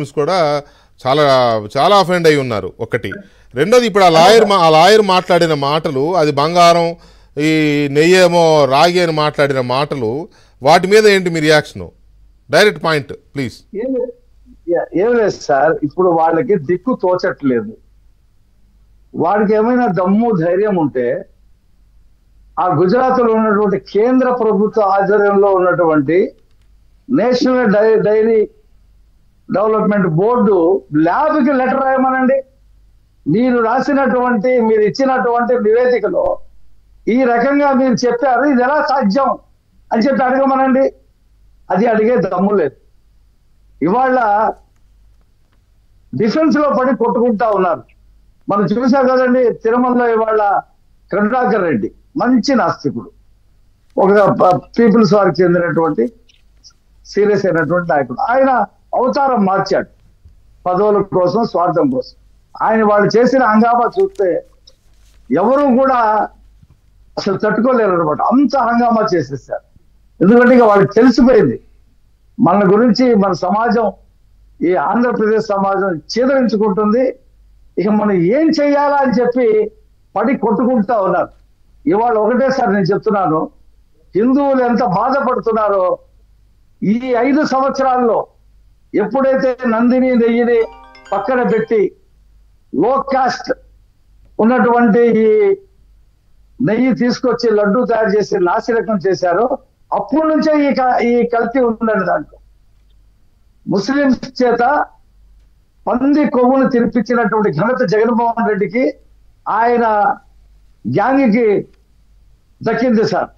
కూడా చాలా చాలా అఫెండ్ అయి ఉన్నారు. ఒకటి రెండోది ఇప్పుడు ఆ లాయర్ మాట్లాడిన మాటలు అది బంగారం ఈ నెయ్యేమో రాగి అని మాట్లాడిన మాటలు వాటి మీద ఏంటి మీ రియాక్షన్? Direct point please. ఏం లేదు సార్, ఇప్పుడు వాళ్ళకి దిక్కు తోచట్లేదు. వాడికి ఏమైనా దమ్ము ధైర్యం ఉంటే ఆ గుజరాత్ లో ఉన్నటువంటి కేంద్ర ప్రభుత్వ ఆధ్వర్యంలో ఉన్నటువంటి నేషనల్ డైరీ డెవలప్మెంట్ బోర్డు ల్యాబ్కి లెటర్ రాయమనండి. మీరు రాసినటువంటి మీరు ఇచ్చినటువంటి నివేదికలో ఈ రకంగా మీరు చెప్పారు, ఇది ఎలా సాధ్యం అని చెప్పి అడగమనండి. అది అడిగే దమ్ము లేదు. ఇవాళ డిఫెన్స్ లో పడి కొట్టుకుంటా ఉన్నారు. మనం చూసాం కదండి, తిరుమలలో ఇవాళ కరుణాకర్ రెడ్డి మంచి నాస్తికుడు, ఒక పీపుల్స్ వారికి చెందినటువంటి సీరియస్ అయినటువంటి నాయకుడు. ఆయన అవతారం మార్చాడు పదవుల కోసం, స్వార్థం కోసం. ఆయన వాళ్ళు చేసిన హంగామా చూస్తే ఎవరు కూడా అసలు తట్టుకోలేరు అనమాట. అంత హంగామా చేసేసారు. ఎందుకంటే ఇక వాళ్ళకి తెలిసిపోయింది మన గురించి. మన సమాజం, ఈ ఆంధ్రప్రదేశ్ సమాజం చీదరించుకుంటుంది. ఇక మనం ఏం చెయ్యాలా అని చెప్పి పడి కొట్టుకుంటా ఉన్నారు. ఇవాళ ఒకటేసారి నేను చెప్తున్నాను, హిందువులు ఎంత బాధపడుతున్నారో ఈ 5 సంవత్సరాల్లో. ఎప్పుడైతే నందిని నెయ్యిని పక్కన పెట్టి లో కాస్ట్ ఉన్నటువంటి ఈ నెయ్యి తీసుకొచ్చి లడ్డు తయారు చేసి నాసిరకం చేశారో అప్పటి నుంచే ఈ కల్తీ ఉందండి. దాంట్లో ముస్లింస్ చేత పంది కొవ్వును తినిపించినటువంటి ఘనత జగన్మోహన్ రెడ్డికి, ఆయన గ్యాంగ్కి దక్కింది సార్.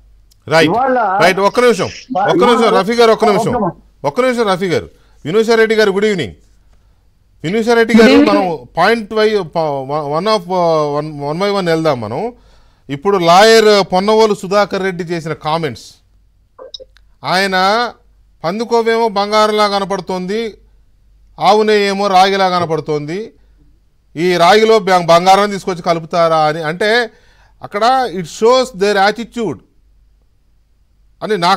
రైట్ ఒక్క నిమిషం రఫీ గారు, ఒక్క నిమిషం రఫీ గారు. వినూషారెడ్డి గారు గుడ్ ఈవినింగ్. వినూషారెడ్డి గారు, మనం పాయింట్ వన్ బై వన్ వెళ్దాం. మనం ఇప్పుడు లాయర్ పొన్నవోలు సుధాకర్ రెడ్డి చేసిన కామెంట్స్, ఆయన పందుకోవేమో బంగారంలా కనపడుతోంది, ఆవు నెయ్యేమో రాగిలా కనపడుతోంది, ఈ రాగిలో బంగారం తీసుకొచ్చి కలుపుతారా అని అంటే అక్కడ ఇట్ షోస్ దేర్ యాటిట్యూడ్ అని నాకు